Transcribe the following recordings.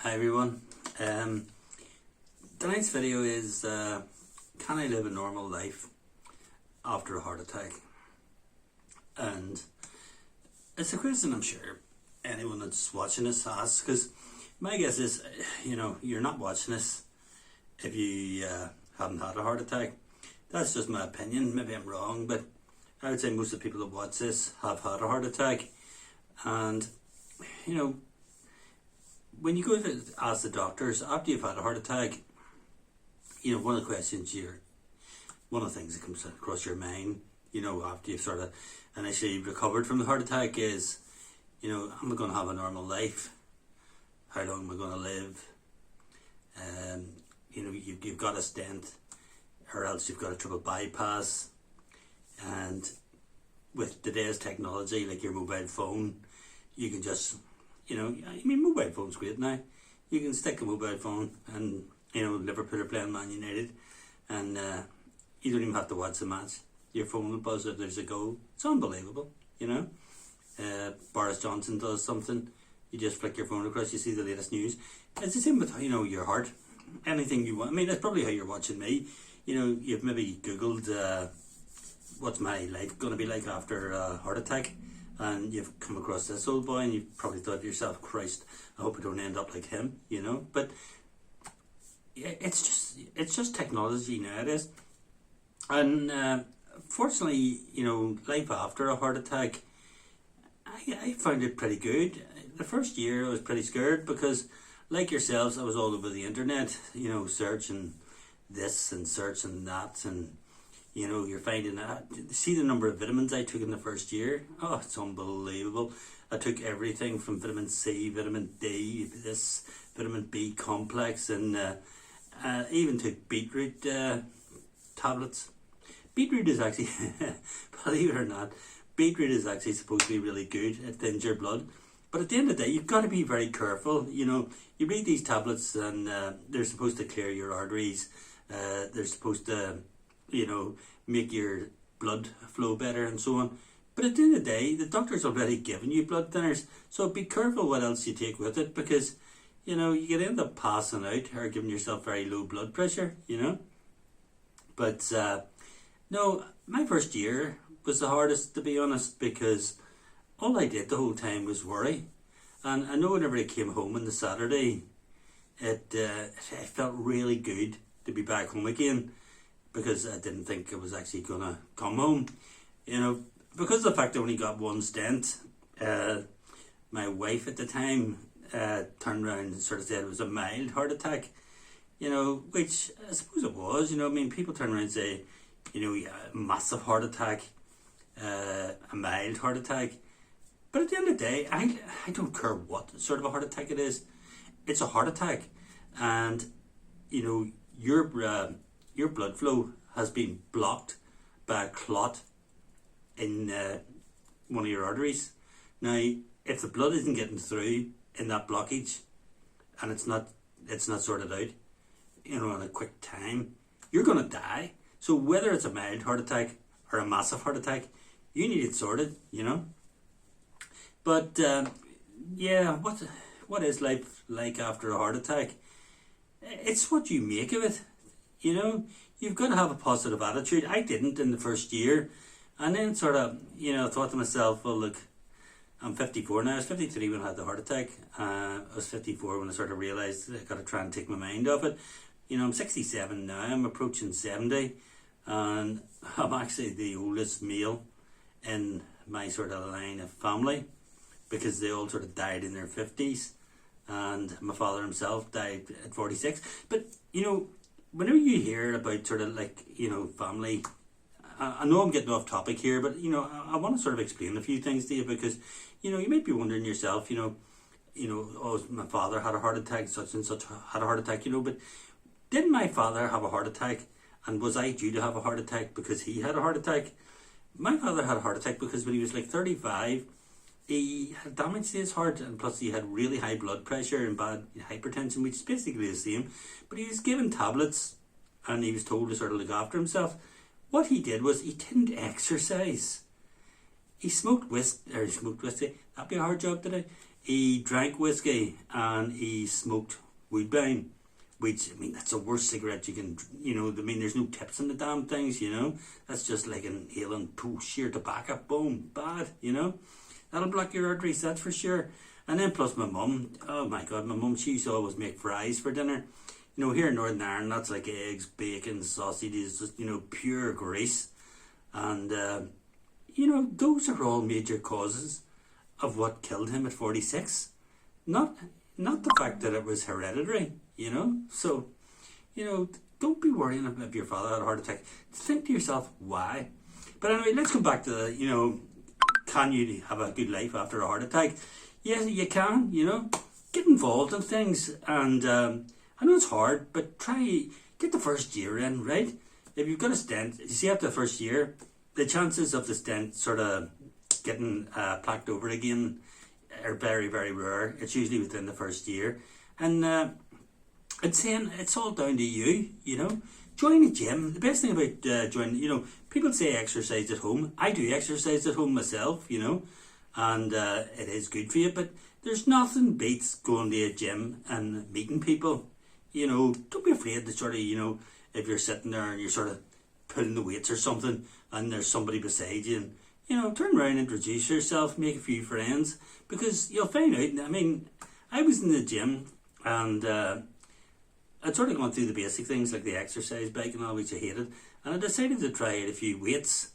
Hi everyone. Tonight's video is can I live a normal life after a heart attack? And it's a question I'm sure anyone that's watching this asks, because my guess is, you're not watching this if you haven't had a heart attack. That's just my opinion. Maybe I'm wrong, but I would say most of the people that watch this have had a heart attack. And when you go to ask the doctors after you've had a heart attack, one of the questions one of the things that comes across your mind, after you've sort of initially recovered from the heart attack is, am I going to have a normal life? How long am I going to live? You've got a stent, or else you've got a triple bypass, and with today's technology, like your mobile phone, you can just, mobile phone's great now. You can stick a mobile phone and, Liverpool are playing Man United, and you don't even have to watch the match. Your phone will buzz if there's a goal. It's unbelievable, Boris Johnson does something, you just flick your phone across, you see the latest news. It's the same with, your heart. Anything you want. I mean, that's probably how you're watching me. You've maybe Googled, what's my life going to be like after a heart attack? And you've come across this old boy and you've probably thought to yourself, Christ, I hope I don't end up like him, But it's just technology nowadays. And fortunately, life after a heart attack, I found it pretty good. The first year I was pretty scared because, like yourselves, I was all over the internet, searching this and searching that, and you're finding that. See the number of vitamins I took in the first year? Oh, it's unbelievable. I took everything from vitamin C, vitamin D, this vitamin B complex, and even took beetroot tablets. Beetroot is actually, believe it or not, beetroot is actually supposed to be really good. It thins your blood. But at the end of the day, you've got to be very careful. You read these tablets and they're supposed to clear your arteries. They're supposed to make your blood flow better and so on. But at the end of the day, the doctor's already given you blood thinners. So be careful what else you take with it, because, you could end up passing out or giving yourself very low blood pressure, But, no, my first year was the hardest, to be honest, because all I did the whole time was worry. And I know whenever I came home on the Saturday, it felt really good to be back home again, because I didn't think I was actually going to come home. Because of the fact I only got one stent, my wife at the time turned around and sort of said it was a mild heart attack, which I suppose it was. People turn around and say, a massive heart attack, a mild heart attack. But at the end of the day, I don't care what sort of a heart attack it is. It's a heart attack. And, your blood flow has been blocked by a clot in one of your arteries. Now, if the blood isn't getting through in that blockage, and it's not sorted out, in a quick time, you're going to die. So whether it's a mild heart attack or a massive heart attack, you need it sorted, But what is life like after a heart attack? It's what you make of it. You've got to have a positive attitude. I didn't in the first year. And then sort of, thought to myself, well, look, I'm 54 now. I was 53 when I had the heart attack. I was 54 when I sort of realised that I got to try and take my mind off it. I'm 67 now. I'm approaching 70. And I'm actually the oldest male in my sort of line of family, because they all sort of died in their 50s. And my father himself died at 46. But, whenever you hear about sort of like, family, I know I'm getting off topic here, but, I want to sort of explain a few things to you, because, you might be wondering yourself, oh, my father had a heart attack, such and such had a heart attack, but did my father have a heart attack? And was I due to have a heart attack because he had a heart attack? My father had a heart attack because when he was like 35, he had damage to his heart, and plus he had really high blood pressure and bad hypertension, which is basically the same. But he was given tablets and he was told to sort of look after himself. What he did was he didn't exercise. He smoked whiskey. That'd be a hard job today. he drank whiskey and he smoked woodbine, which, I mean, that's the worst cigarette you can, I mean, there's no tips in the damn things, That's just like inhaling sheer tobacco. Boom, bad, That'll block your arteries, that's for sure. And then plus my mum, oh my God, my mum, she used to always make fries for dinner. Here in Northern Ireland, that's like eggs, bacon, sausages, just, pure grease. And, those are all major causes of what killed him at 46. Not the fact that it was hereditary, So, don't be worrying if your father had a heart attack. Think to yourself, why? But anyway, let's come back to, can you have a good life after a heart attack? Yes, you can, Get involved in things. And I know it's hard, but try, get the first year in, right? If you've got a stent, you see after the first year, the chances of the stent sort of getting plaqued over again are very, very rare. It's usually within the first year. And I'd say it's all down to you, Join a gym. The best thing about joining, people say exercise at home. I do exercise at home myself, and it is good for you. But there's nothing beats going to a gym and meeting people. Don't be afraid to sort of, if you're sitting there and you're sort of pulling the weights or something and there's somebody beside you and, turn around, introduce yourself, make a few friends, because you'll find out. I mean, I was in the gym and I'd sort of gone through the basic things like the exercise bike and all, which I hated, and I decided to try out a few weights.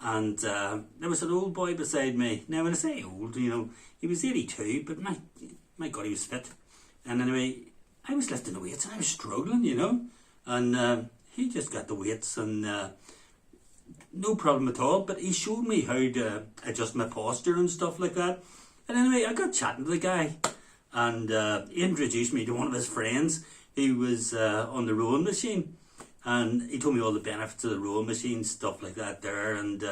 And there was an old boy beside me. Now, when I say old, he was 82, but my God, he was fit. And anyway, I was lifting the weights and I was struggling, and he just got the weights and no problem at all. But he showed me how to adjust my posture and stuff like that. And anyway, I got chatting to the guy, and he introduced me to one of his friends who was on the rowing machine. And he told me all the benefits of the rowing machine, stuff like that there. And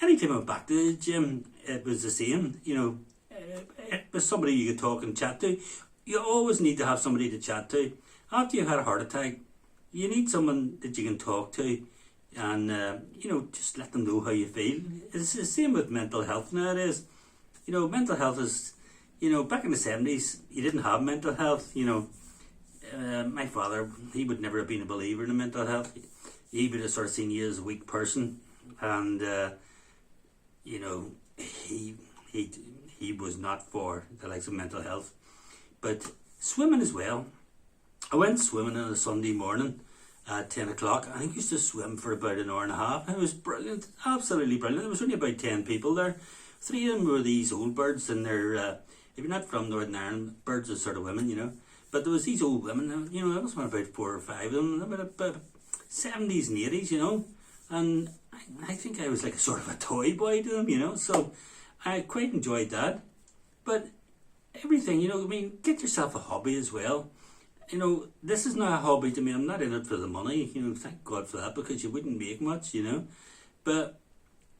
anytime I went back to the gym, it was the same. It was somebody you could talk and chat to. You always need to have somebody to chat to. After you've had a heart attack, you need someone that you can talk to and, just let them know how you feel. It's the same with mental health nowadays. Mental health is, back in the 70s, you didn't have mental health, my father, he would never have been a believer in mental health. He would have sort of seen you as a weak person, and he was not for the likes of mental health. But swimming as well. I went swimming on a Sunday morning at 10 o'clock. I used to swim for about an hour and a half. It was brilliant, absolutely brilliant. There was only about 10 people there. 3 of them were these old birds, and they're, if you're not from Northern Ireland, birds are sort of women, But there was these old women, I was about 4 or 5 of them, about 70s and 80s, And I think I was like a sort of a toy boy to them, So I quite enjoyed that. But everything, get yourself a hobby as well. This is not a hobby to me. I'm not in it for the money, thank God for that, because you wouldn't make much, But,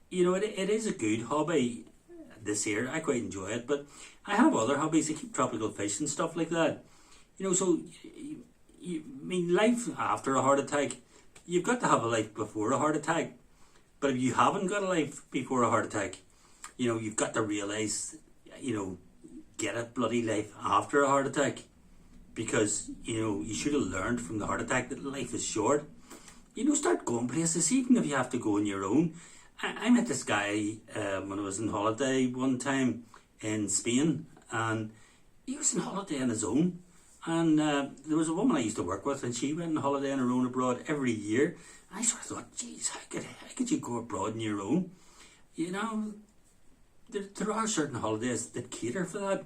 it is a good hobby this year. I quite enjoy it. But I have other hobbies. I keep tropical fish and stuff like that. So, life after a heart attack, you've got to have a life before a heart attack. But if you haven't got a life before a heart attack, you've got to realise, get a bloody life after a heart attack. Because, you should have learned from the heart attack that life is short. Start going places, even if you have to go on your own. I met this guy when I was on holiday one time in Spain, and he was on holiday on his own. And there was a woman I used to work with, and she went on holiday on her own abroad every year. And I sort of thought, geez, how could you go abroad on your own? There are certain holidays that cater for that.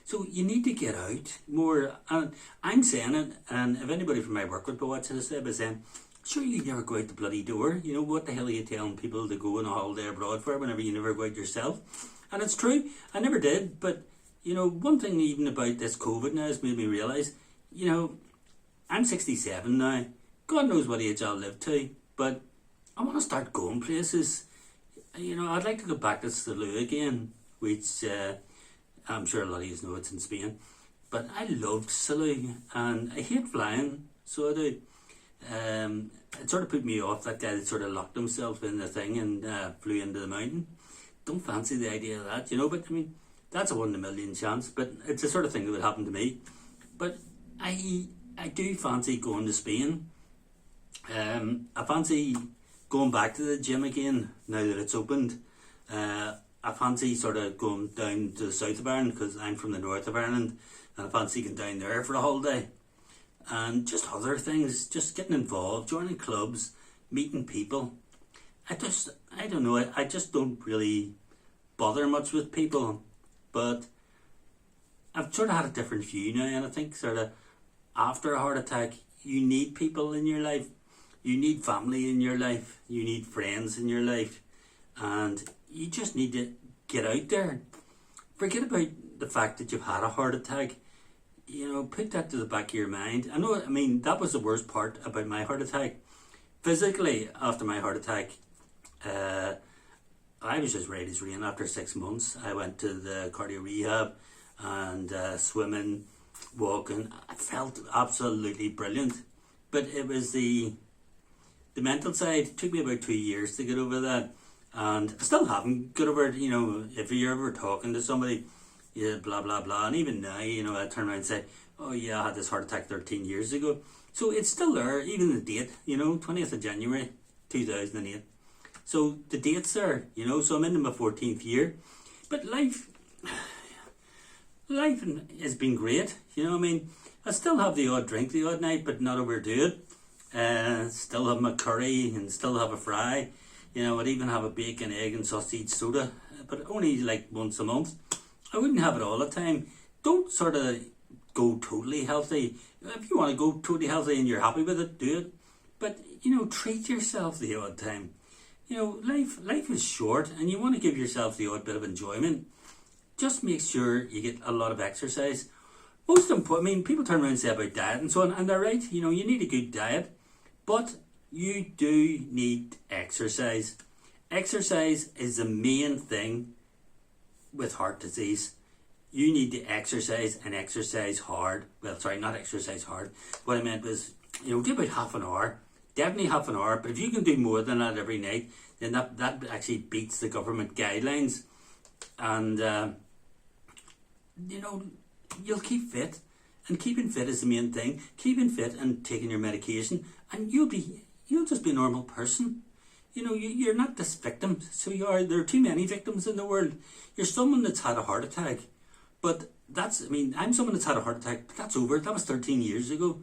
So you need to get out more. And I'm saying it, and if anybody from my work would be watching this, they'd be saying, sure, you never go out the bloody door. What the hell are you telling people to go on a holiday abroad for whenever you never go out yourself? And it's true, I never did, but one thing even about this COVID now has made me realise, I'm 67 now. God knows what age I'll live to, but I want to start going places. I'd like to go back to Salou again, which I'm sure a lot of you know it's in Spain. But I loved Salou, and I hate flying, so I do. It sort of put me off, that guy that sort of locked himself in the thing and flew into the mountain. Don't fancy the idea of that, but That's a 1 in a million chance, but it's the sort of thing that would happen to me. But I do fancy going to Spain. I fancy going back to the gym again now that it's opened. I fancy sort of going down to the south of Ireland because I'm from the north of Ireland, and I fancy going down there for a holiday. And just other things, just getting involved, joining clubs, meeting people. I don't know, I just don't really bother much with people, but I've sort of had a different view now, and I think sort of after a heart attack, you need people in your life, you need family in your life, you need friends in your life, and you just need to get out there. Forget about the fact that you've had a heart attack. Put that to the back of your mind. I mean, that was the worst part about my heart attack. Physically, after my heart attack, I was just right as rain after 6 months. I went to the cardio rehab and swimming, walking. I felt absolutely brilliant. But it was the mental side. It took me about 2 years to get over that. And I still haven't got over it. If you're ever talking to somebody, yeah, blah, blah, blah. And even now, I turn around and say, oh yeah, I had this heart attack 13 years ago. So it's still there, even the date, 20th of January 2008. So the date's there, so I'm in my 14th year. But life has been great, I mean, I still have the odd drink the odd night, but not overdo it. Still have my curry and still have a fry. I'd even have a bacon, egg and sausage soda, but only like once a month. I wouldn't have it all the time. Don't sort of go totally healthy. If you want to go totally healthy and you're happy with it, do it. But, treat yourself the odd time. Life is short and you want to give yourself the odd bit of enjoyment. Just make sure you get a lot of exercise. Most important, I mean, people turn around and say about diet and so on, and they're right. You need a good diet, but you do need exercise. Exercise is the main thing with heart disease. You need to exercise and exercise hard. Well, sorry, not exercise hard. What I meant was, do about half an hour. Definitely half an hour. But if you can do more than that every night, then that actually beats the government guidelines. And, you'll keep fit. And keeping fit is the main thing. Keeping fit and taking your medication. And you'll just be a normal person. You're not this victim. So there are too many victims in the world. You're someone that's had a heart attack. But I'm someone that's had a heart attack, but that's over. That was 13 years ago.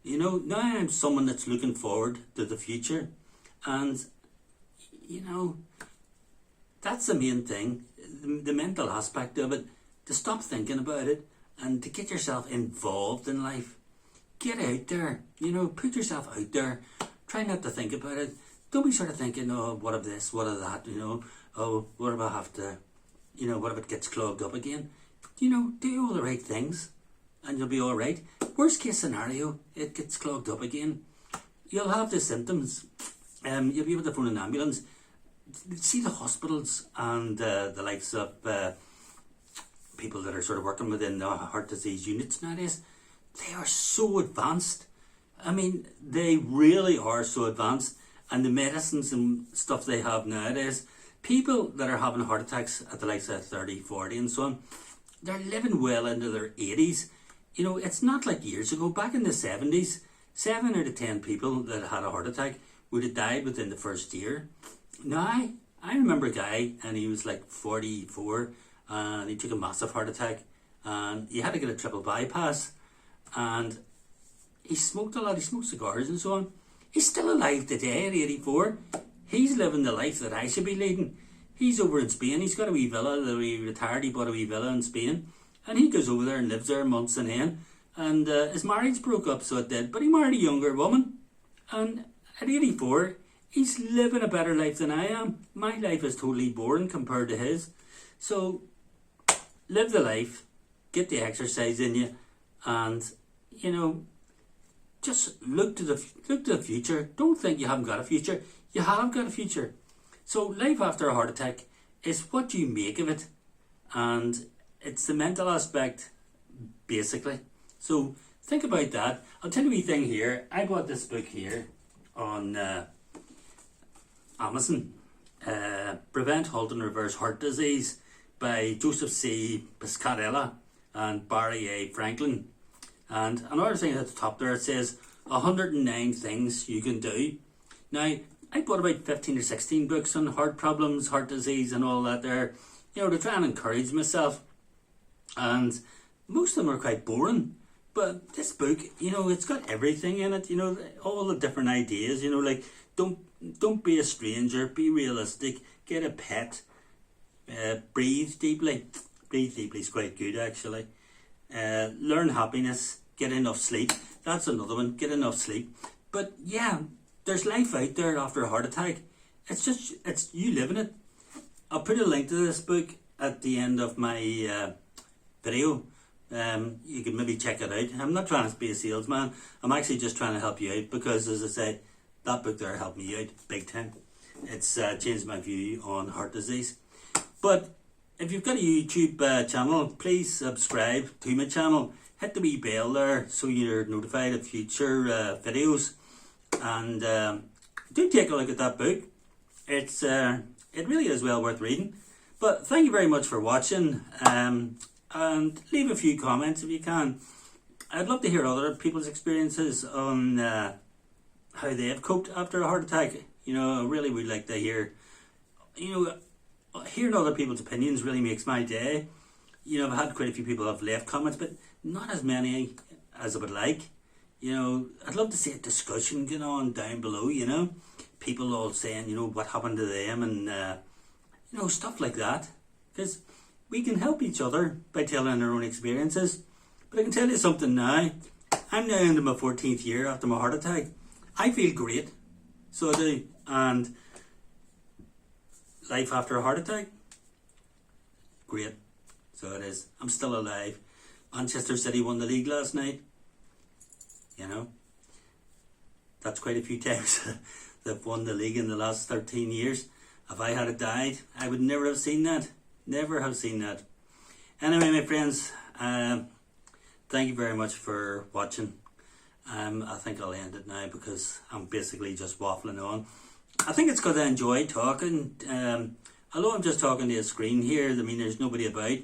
Now I'm someone that's looking forward to the future. And, that's the main thing. The mental aspect of it. To stop thinking about it and to get yourself involved in life. Get out there. Put yourself out there. Try not to think about it. Don't be sort of thinking, oh, what of this, what of that, oh, what if I have to, what if it gets clogged up again? Do all the right things and you'll be all right. Worst case scenario, it gets clogged up again. You'll have the symptoms. You'll be able to phone an ambulance. See the hospitals and the likes of people that are sort of working within the heart disease units nowadays. They are so advanced. I mean, they really are so advanced. And the medicines and stuff they have nowadays, people that are having heart attacks at the likes of 30, 40 and so on, they're living well into their 80s. It's not like years ago. Back in the 70s, 7 out of 10 people that had a heart attack would have died within the first year. Now, I remember a guy and he was like 44 and he took a massive heart attack and he had to get a triple bypass and he smoked a lot. He smoked cigars and so on. He's still alive today at 84. He's living the life that I should be leading. He's over in Spain. He's got a wee villa. He retired. He bought a wee villa in Spain. And he goes over there and lives there months on end. And his marriage broke up, so it did. But he married a younger woman. And at 84, he's living a better life than I am. My life is totally boring compared to his. So, live the life. Get the exercise in you. And, just look to the future. Don't think you haven't got a future. You have got a future. So life after a heart attack is what you make of it. And it's the mental aspect, basically. So think about that. I'll tell you a wee thing here. I bought this book here on Amazon. Prevent, Halt and Reverse Heart Disease by Joseph C. Piscatella and Barry A. Franklin. And another thing at the top there, it says 109 things you can do. Now, I bought about 15 or 16 books on heart problems, heart disease and all that there, to try and encourage myself. And most of them are quite boring. But this book, it's got everything in it, all the different ideas, like don't be a stranger, be realistic, get a pet, breathe deeply. Breathe deeply is quite good actually. Learn happiness, get enough sleep. That's another one, get enough sleep. But yeah, there's life out there after a heart attack. It's you living it. I'll put a link to this book at the end of my video. You can maybe check it out. I'm not trying to be a salesman. I'm actually just trying to help you out because, as I say, that book there helped me out big time. It's changed my view on heart disease. But if you've got a YouTube channel, please subscribe to my channel. Hit the wee bell there so you're notified of future videos. And do take a look at that book. It really is well worth reading. But thank you very much for watching. And leave a few comments if you can. I'd love to hear other people's experiences on how they have coped after a heart attack. I really would like to hear, hearing other people's opinions really makes my day. I've had quite a few people have left comments, but not as many as I would like. I'd love to see a discussion going on down below, people all saying, what happened to them and, stuff like that. Because we can help each other by telling our own experiences. But I can tell you something now. I'm now into my 14th year after my heart attack. I feel great. So I do. And life after a heart attack? Great. So it is. I'm still alive. Manchester City won the league last night. That's quite a few times they've won the league in the last 13 years. If I had died, I would never have seen that. Never have seen that. Anyway, my friends, thank you very much for watching. I think I'll end it now because I'm basically just waffling on. I think it's because I enjoy talking. Although I'm just talking to a screen here, I mean, there's nobody about.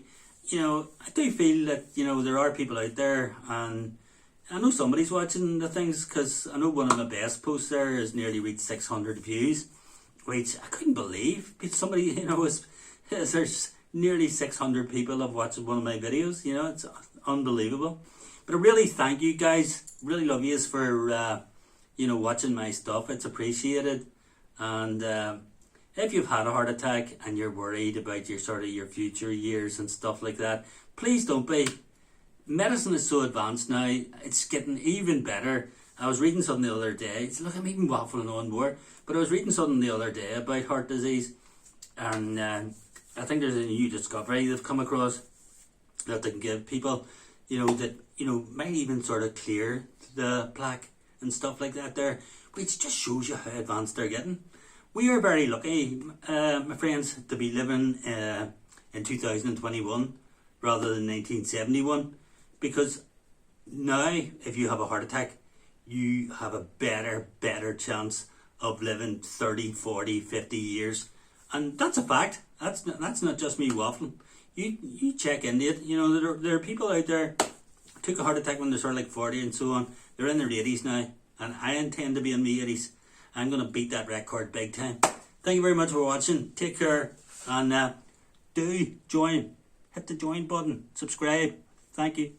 I do feel that, there are people out there, and I know somebody's watching the things because I know one of my best posts there has nearly reached 600 views, which I couldn't believe. Somebody, there's nearly 600 people have watched one of my videos. It's unbelievable. But I really thank you guys. Really love yous for watching my stuff. It's appreciated. And if you've had a heart attack and you're worried about your future years and stuff like that, please don't be. Medicine is so advanced now. It's getting even better. I was reading something the other day. Look, I'm even waffling on more. But I was reading something the other day about heart disease. And I think there's a new discovery they've come across that they can give people, that, might even sort of clear the plaque and stuff like that there, which just shows you how advanced they're getting. We are very lucky, my friends, to be living in 2021 rather than 1971, because now, if you have a heart attack, you have a better chance of living 30, 40, 50 years. And that's a fact. That's not just me waffling. You check into it. There are people out there who took a heart attack when they're sort of like 40 and so on. They're in their 80s now. And I intend to be in my 80s. I'm going to beat that record big time. Thank you very much for watching. Take care. And do join. Hit the join button. Subscribe. Thank you.